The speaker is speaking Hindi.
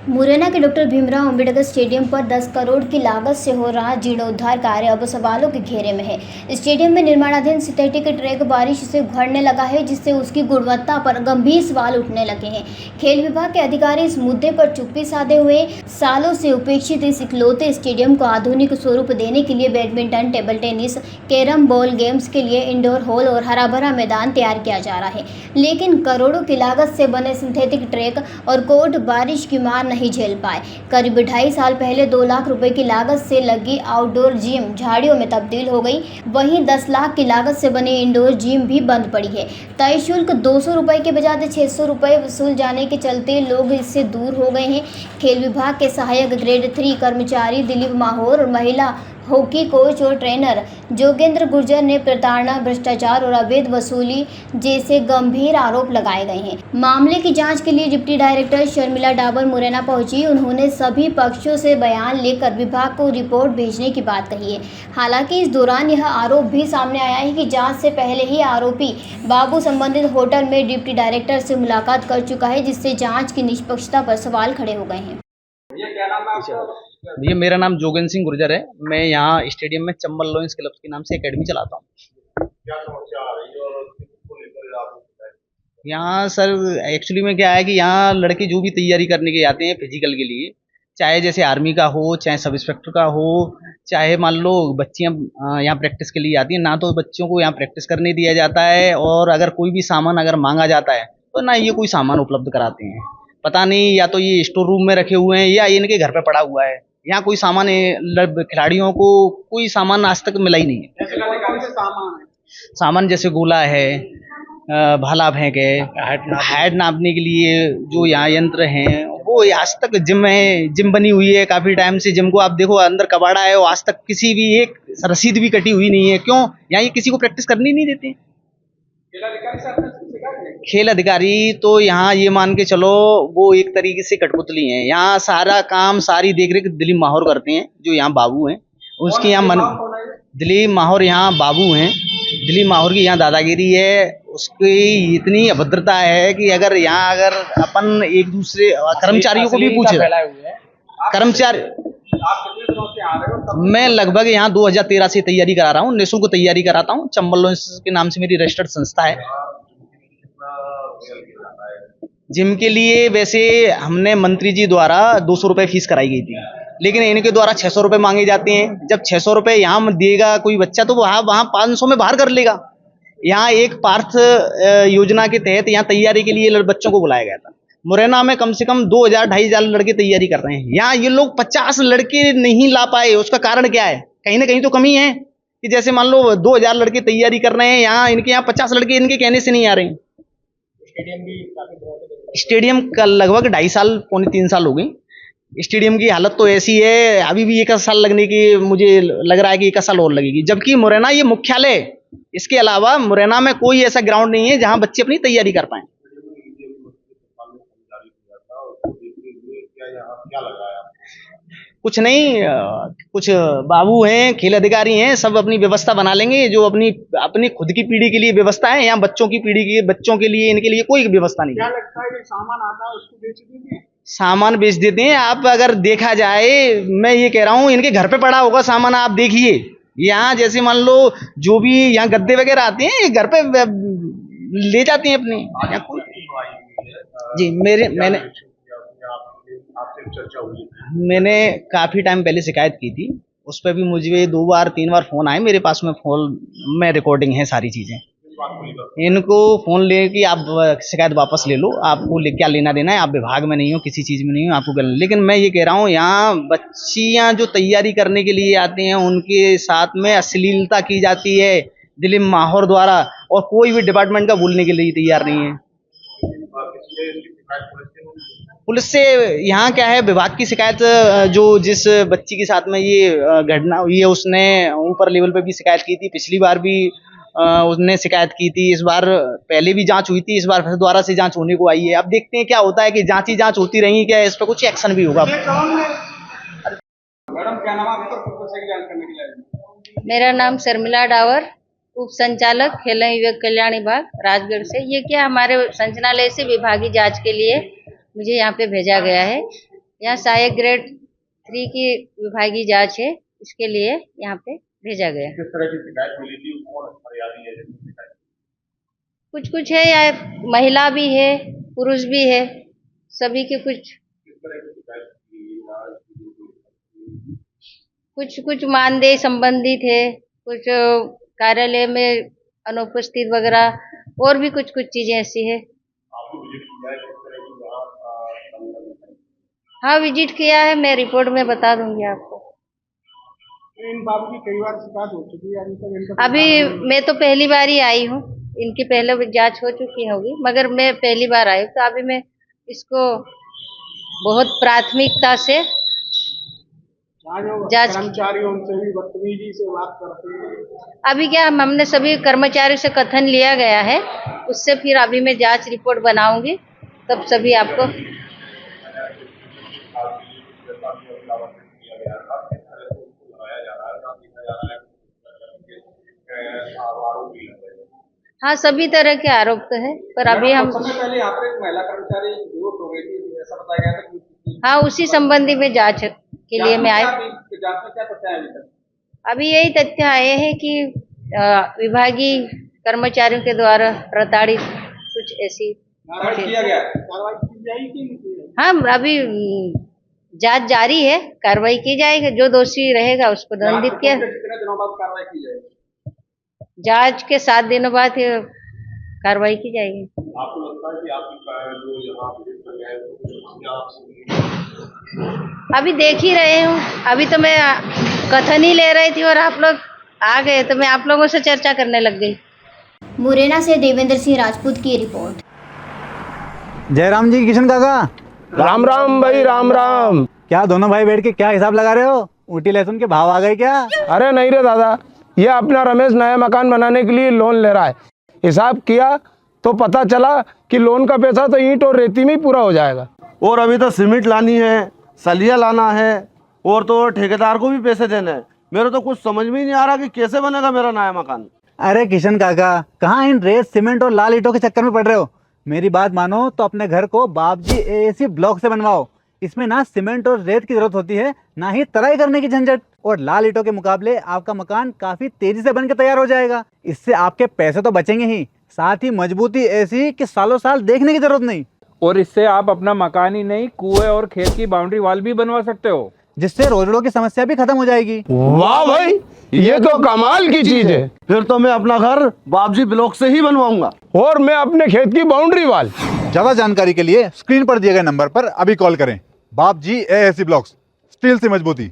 मुरैना के डॉक्टर भीमराव अंबेडकर स्टेडियम पर 10 करोड़ की लागत से हो रहा जीर्णोद्धार कार्य अब सवालों के घेरे में है। स्टेडियम में निर्माणाधीन सिंथेटिक ट्रैक बारिश से उखड़ने लगा है, जिससे उसकी गुणवत्ता पर गंभीर सवाल उठने लगे हैं। खेल विभाग के अधिकारी इस मुद्दे पर चुप्पी साधे हुए सालों से उपेक्षित इस इकलौते स्टेडियम को आधुनिक स्वरूप देने के लिए badminton, table tennis, carrom ball games के लिए इंडोर हॉल और हरा भरा मैदान तैयार किया जा रहा है, लेकिन करोड़ों की लागत से बने सिंथेटिक ट्रैक और कोर्ट बारिश की मार नहीं झेल पाए। करीब 2.5 साल पहले 2 लाख रुपए की लागत से लगी आउटडोर जिम झाड़ियों में तब्दील हो गई। वहीं 10 लाख की लागत से बनी इंडोर जिम भी बंद पड़ी है। तय शुल्क 200 रुपए के बजाय 600 रुपए वसूल जाने के चलते लोग इससे दूर हो गए हैं। खेल विभाग के सहायक ग्रेड 3 कर्मचारी दिलीप माहौर और महिला हॉकी कोच और ट्रेनर जोगेंद्र गुर्जर ने प्रताड़ना, भ्रष्टाचार और अवैध वसूली जैसे गंभीर आरोप लगाए गए हैं। मामले की जांच के लिए डिप्टी डायरेक्टर शर्मिला डाबर मुरैना पहुंची। उन्होंने सभी पक्षों से बयान लेकर विभाग को रिपोर्ट भेजने की बात कही है। हालांकि इस दौरान यह आरोप भी सामने आया है कि जांच से पहले ही आरोपी बाबू संबंधित होटल में डिप्टी डायरेक्टर से मुलाकात कर चुका है, जिससे जाँच की निष्पक्षता पर सवाल खड़े हो गए हैं। भैया मेरा नाम जोगेंद्र सिंह गुर्जर है। मैं यहाँ स्टेडियम में चंबल लॉयंस क्लब के नाम से एकेडमी चलाता हूँ। क्या समस्या आ रही है और किसको लेकर आप यहाँ सर एक्चुअली में क्या है कि यहाँ लड़के जो भी तैयारी करने के आते हैं फिजिकल के लिए, चाहे जैसे आर्मी का हो, चाहे सब इंस्पेक्टर का हो, चाहे मान लो बच्चियाँ यहाँ प्रैक्टिस के लिए आती हैं, ना तो बच्चों को यहाँ प्रैक्टिस करने दिया जाता है, और अगर कोई भी सामान अगर मांगा जाता है तो ना ये कोई सामान उपलब्ध कराते हैं। पता नहीं या तो ये स्टोर रूम में रखे हुए हैं या इनके घर पे पड़ा हुआ है। यहाँ कोई सामान खिलाड़ियों को कोई सामान आज तक मिला ही नहीं है। ऐसे कौन से सामान है? सामान जैसे गोला है, भाला फेंक है, हाइट नापने के लिए जो यहाँ यंत्र हैं, वो आज तक जिम है, जिम बनी हुई है काफी टाइम से। जिम को आप देखो अंदर कबाड़ा है, वो आज तक किसी भी एक रसीद भी कटी हुई नहीं है। क्यों? यहाँ ये किसी को प्रैक्टिस करनी नहीं देते। खेल अधिकारी तो यहाँ ये मान के चलो वो एक तरीके से कठपुतली हैं। यहाँ सारा काम सारी देख रेख दिलीप माहौर करते हैं, जो यहाँ बाबू हैं उसकी यहाँ मन दिलीप माहौर यहाँ बाबू हैं। दिलीप माहौर की यहाँ दादागिरी है, उसकी इतनी अभद्रता है कि अगर यहाँ अगर अपन एक दूसरे कर्मचारियों को भी पूछे, कर्मचारी मैं लगभग यहाँ 2013 से तैयारी करा रहा हूँ, निःशुल्क तैयारी कराता हूँ। चंबल लॉयंस के नाम से मेरी रजिस्टर्ड संस्था है। जिम के लिए वैसे हमने मंत्री जी द्वारा 200 रुपये फीस कराई गई थी, लेकिन इनके द्वारा 600 रुपये मांगे जाते हैं। जब 600 रुपये यहाँ देगा कोई बच्चा तो वहाँ 500 में बाहर कर लेगा। यहाँ एक पार्थ योजना के तहत यहाँ तैयारी के लिए बच्चों को बुलाया गया था। मुरैना में कम से कम 2000-2500 लड़के तैयारी कर रहे हैं। यहाँ ये लोग 50 लड़के नहीं ला पाए। उसका कारण क्या है? कहीं ना कहीं तो कमी है कि जैसे मान लो 2000 लड़के तैयारी कर रहे हैं, यहाँ इनके यहाँ 50 लड़के इनके कहने से नहीं आ रहे हैं। स्टेडियम का लगभग 2.5 साल पौने 3 साल हो गई। स्टेडियम की हालत तो ऐसी है, अभी भी 1 साल लगने की मुझे लग रहा है कि 1 साल और लगेगी। जबकि मुरैना ये मुख्यालय, इसके अलावा मुरैना में कोई ऐसा ग्राउंड नहीं है जहां बच्चे अपनी तैयारी कर पाए। कुछ नहीं, कुछ बाबू हैं, खेल अधिकारी हैं, सब अपनी व्यवस्था बना लेंगे। जो अपनी खुद की पीढ़ी के लिए व्यवस्था है, यहाँ बच्चों की पीढ़ी की बच्चों के लिए इनके लिए कोई व्यवस्था नहीं। क्या लगता है कि सामान आता है उसको बेच देंगे? सामान बेच देते हैं। आप अगर देखा जाए, मैं ये कह रहा हूँ इनके घर पे पड़ा होगा सामान। आप देखिए यहाँ जैसे मान लो जो भी यहाँ गद्दे वगैरह आते हैं घर पे ले जाते हैं अपने। जी मैंने काफी टाइम पहले शिकायत की थी। उस पर भी मुझे 2 बार 3 बार फोन आए मेरे पास में। फोन में रिकॉर्डिंग है सारी चीजें। इनको फोन ले कि आप शिकायत वापस ले लो, आपको क्या लेना देना है, आप विभाग में नहीं हो, किसी चीज में नहीं हो, आपको करना। लेकिन मैं ये कह रहा हूँ यहाँ बच्चियां जो तैयारी करने के लिए आती हैं उनके साथ में अश्लीलता की जाती है दिलीप माहौर द्वारा, और कोई भी डिपार्टमेंट का बोलने के लिए तैयार नहीं है। पुलिस से यहाँ क्या है, विभाग की शिकायत जो जिस बच्ची के साथ में ये घटना हुई है उसने ऊपर लेवल पे भी शिकायत की थी। पिछली बार भी उसने शिकायत की थी। इस बार पहले भी जांच हुई थी, इस बार फिर दोबारा से जांच होने को आई है। अब देखते हैं क्या होता है कि जांच होती रही, क्या इस पर कुछ एक्शन भी होगा। मैडम क्या नाम आपका? मेरा नाम शर्मिला डावर, उप संचालक खेल युवक कल्याण विभाग राजगढ़ से। ये क्या हमारे संचालनालय से विभागीय जांच के लिए मुझे यहाँ पे भेजा गया है। यहाँ सहायक ग्रेड 3 की विभागीय जांच है, इसके लिए यहाँ पे भेजा गया। किस तरह की शिकायत मिली थी, कौन फरियादी है जिसकी शिकायत? कुछ है, या महिला भी है, पुरुष भी है, सभी के कुछ किस तरह की शिकायत की? कुछ मानदेय संबंधित है, कुछ कार्यालय में अनुपस्थित वगैरह, और भी कुछ चीजें ऐसी है। आपको विजिट किया है, किस तरह की वहाँ हाँ, विजिट किया है, मैं रिपोर्ट में बता दूंगी आपको। इन बाबू की कई बार शिकायत हो चुकी है, अभी तक इनका अभी मैं तो पहली बार ही आई हूँ, इनकी पहले भी जांच हो चुकी होगी, मगर मैं पहली बार आई हूँ, तो अभी मैं इसको बहुत प्राथमिकता से जांच कर्मचारी उनसे भी बदतमीजी से बात करते हैं। अभी क्या हमने सभी कर्मचारियों से कथन लिया गया है, उससे फिर अभी मैं जांच रिपोर्ट बनाऊंगी, तब सभी आपको। हाँ, सभी तरह के आरोप तो है, पर अभी हम समय पहले यहाँ पर एक महिला कर्मचारी बेहोश हो गई थी, ऐसा बताया गया था कि हाँ, उसी संबंधी में जांच के लिए मैं आई। जांच में क्या तथ्य है अभी तक? अभी यही तथ्य आए हैं कि विभागीय कर्मचारियों के द्वारा प्रताड़ित कुछ ऐसी कार्रवाई किया गया है? कार्रवाई की जाएगी कि नहीं की जाएगी? हाँ, अभी जांच जारी है, कार्रवाई की जाएगी, जो दोषी रहेगा उसको दंडित किया। कितने दिनों बाद कार्रवाई की जाएगी? जांच के 7 दिनों बाद ये कार्रवाई की जाएगी। आपको लगता है कि आपकी जो यहाँ विजिट कर गए हैं, अभी देख ही रहे हूँ, अभी तो मैं कथन ही ले रही थी और आप लोग आ गए, तो मैं आप लोगों से चर्चा करने लग गई। मुरैना से देवेंद्र सिंह राजपूत की रिपोर्ट। जयराम जी, किशन काका, राम राम भाई, राम राम। क्या दोनों भाई बैठ के क्या हिसाब लगा रहे हो? ऊटी लहसुन के भाव आ गए क्या? अरे नहीं रे दादा, ये अपना रमेश नया मकान बनाने के लिए लोन ले रहा है। हिसाब किया तो पता चला कि लोन का पैसा तो ईंट और रेती में ही पूरा हो जाएगा। और अभी तो सीमेंट लानी है, सलिया लाना है, और तो ठेकेदार को भी पैसे देने हैं। मेरे तो कुछ समझ में ही नहीं आ रहा कि कैसे बनेगा मेरा नया मकान। अरे किशन काका, कहाँ इन रेत सीमेंट और लाल ईंटों के चक्कर में पड़ रहे हो? मेरी बात मानो तो अपने घर को बाबजी एएसी ब्लॉक से बनवाओ। इसमें ना सीमेंट और रेत की जरूरत होती है, ना ही तराई करने की झंझट। और लाल ईंटों के मुकाबले आपका मकान काफी तेजी से बनकर तैयार हो जाएगा। इससे आपके पैसे तो बचेंगे ही, साथ ही मजबूती ऐसी कि सालों साल देखने की जरूरत नहीं। और इससे आप अपना मकान ही नहीं, कुएं और खेत की बाउंड्री वॉल भी बनवा सकते हो, जिससे रोजड़ों की समस्या भी खत्म हो जाएगी। वाह भाई, ये तो कमाल की चीज है। फिर तो मैं अपना घर बाबजी ब्लॉक से ही बनवाऊंगा। और मैं अपने खेत की बाउंड्री वाल। ज्यादा जानकारी के लिए स्क्रीन पर दिए गए नंबर पर अभी कॉल करें। बाबजी एएसी ब्लॉक्स, स्टील से मजबूती।